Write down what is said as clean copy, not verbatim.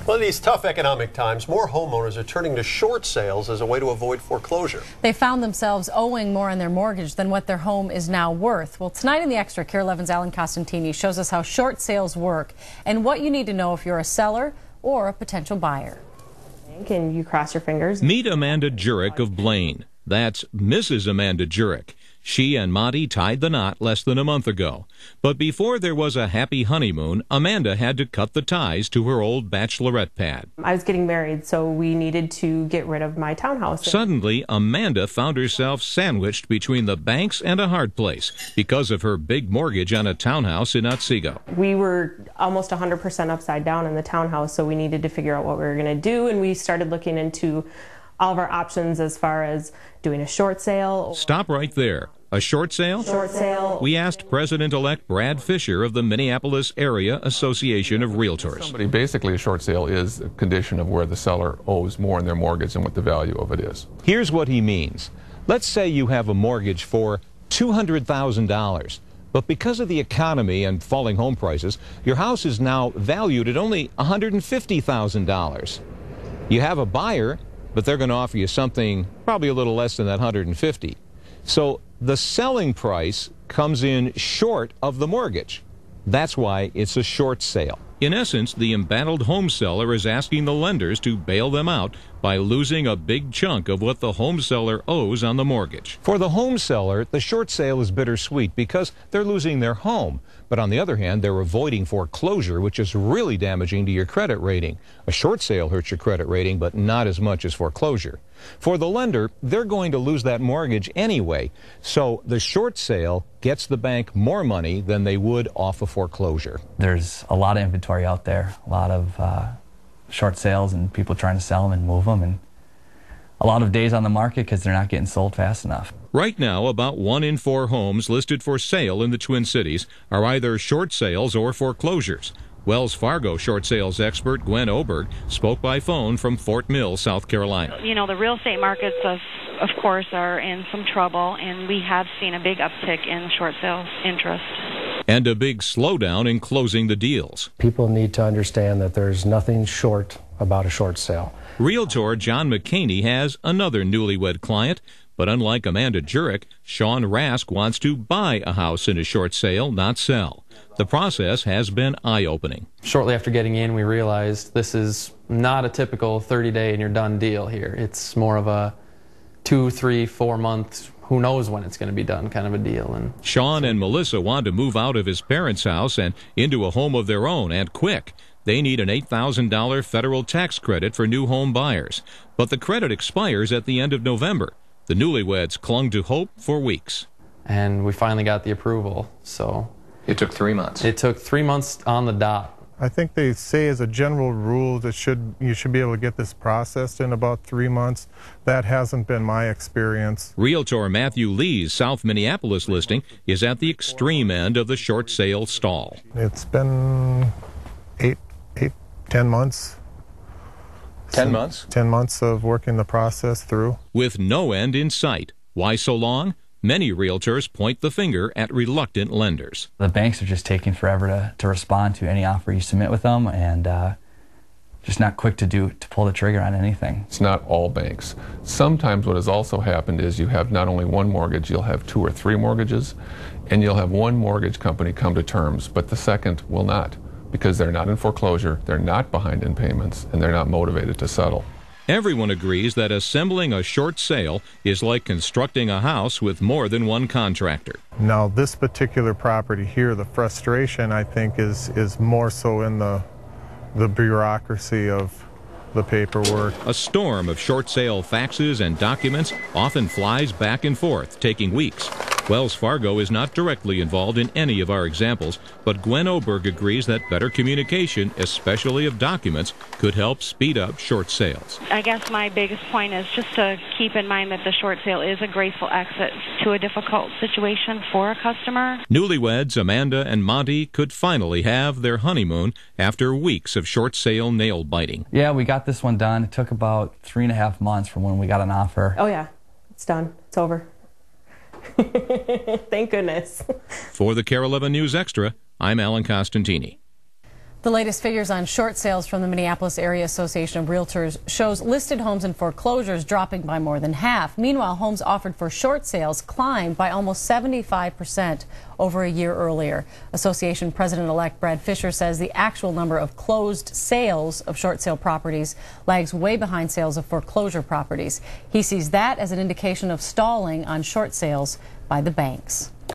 Well, in these tough economic times, more homeowners are turning to short sales as a way to avoid foreclosure. They found themselves owing more on their mortgage than what their home is now worth. Well, tonight in the Extra, KARE11's Alan Costantini shows us how short sales work and what you need to know if you're a seller or a potential buyer. Can you cross your fingers? Meet Amanda Jurek of Blaine. That's Mrs. Amanda Jurek. She and Monty tied the knot less than a month ago. But before there was a happy honeymoon, Amanda had to cut the ties to her old bachelorette pad. I was getting married, so we needed to get rid of my townhouse. Suddenly, Amanda found herself sandwiched between the banks and a hard place because of her big mortgage on a townhouse in Otsego. We were almost 100% upside down in the townhouse, so we needed to figure out what we were going to do, and we started looking into all of our options as far as doing a short sale. Stop right there. A short sale? Short sale. We asked President-elect Brad Fisher of the Minneapolis Area Association of Realtors. Basically, a short sale is a condition of where the seller owes more in their mortgage and what the value of it is. Here's what he means. Let's say you have a mortgage for $200,000. But because of the economy and falling home prices, your house is now valued at only $150,000. You have a buyer, but they're going to offer you something probably a little less than that $150,000. So the selling price comes in short of the mortgage. That's why it's a short sale. In essence, the embattled home seller is asking the lenders to bail them out by losing a big chunk of what the home seller owes on the mortgage. For the home seller, the short sale is bittersweet because they're losing their home. But on the other hand, they're avoiding foreclosure, which is really damaging to your credit rating. A short sale hurts your credit rating, but not as much as foreclosure. For the lender, they're going to lose that mortgage anyway. So the short sale gets the bank more money than they would off a foreclosure. There's a lot of inventory out there, a lot of short sales and people trying to sell them and move them, and a lot of days on the market because they're not getting sold fast enough. Right now, about 1 in 4 homes listed for sale in the Twin Cities are either short sales or foreclosures. Wells Fargo short sales expert Gwen Oberg spoke by phone from Fort Mill, South Carolina. You know, the real estate markets, of course, are in some trouble, and we have seen a big uptick in short sales interest. And a big slowdown in closing the deals. People need to understand that there's nothing short about a short sale. Realtor John McCaney has another newlywed client, but unlike Amanda Jurek, Sean Rask wants to buy a house in a short sale, not sell. The process has been eye-opening. Shortly after getting in, we realized this is not a typical 30-day and you're done deal here. It's more of a 2, 3, 4 months, who knows when it's going to be done kind of a deal. And Sean and Melissa want to move out of his parents' house and into a home of their own, and quick. They need an $8,000 federal tax credit for new home buyers. But the credit expires at the end of November. The newlyweds clung to hope for weeks. And we finally got the approval, so. It took 3 months. It took 3 months on the dot. I think they say as a general rule that you should be able to get this processed in about 3 months. That hasn't been my experience. Realtor Matthew Lee's South Minneapolis listing is at the extreme end of the short sale stall. It's been 10 months. 10 months? 10 months of working the process through. With no end in sight. Why so long? Many realtors point the finger at reluctant lenders. The banks are just taking forever to respond to any offer you submit with them, and just not quick to pull the trigger on anything. It's not all banks. Sometimes what has also happened is you have not only one mortgage, you'll have 2 or 3 mortgages, and you'll have one mortgage company come to terms, but the second will not, because they're not in foreclosure, they're not behind in payments, and they're not motivated to settle. Everyone agrees that assembling a short sale is like constructing a house with more than one contractor. Now, this particular property here, the frustration, I think, is more so in the bureaucracy of the paperwork. A storm of short sale faxes and documents often flies back and forth, taking weeks. Wells Fargo is not directly involved in any of our examples, but Gwen Oberg agrees that better communication, especially of documents, could help speed up short sales. I guess my biggest point is just to keep in mind that the short sale is a graceful exit to a difficult situation for a customer. Newlyweds Amanda and Monty could finally have their honeymoon after weeks of short sale nail biting. Yeah, we got this one done. It took about 3.5 months from when we got an offer. Oh yeah, it's done. It's over. Thank goodness. For the KARE11 News Extra, I'm Alan Costantini. The latest figures on short sales from the Minneapolis Area Association of Realtors shows listed homes in foreclosures dropping by more than half. Meanwhile, homes offered for short sales climbed by almost 75% over a year earlier. Association President-elect Brad Fisher says the actual number of closed sales of short sale properties lags way behind sales of foreclosure properties. He sees that as an indication of stalling on short sales by the banks.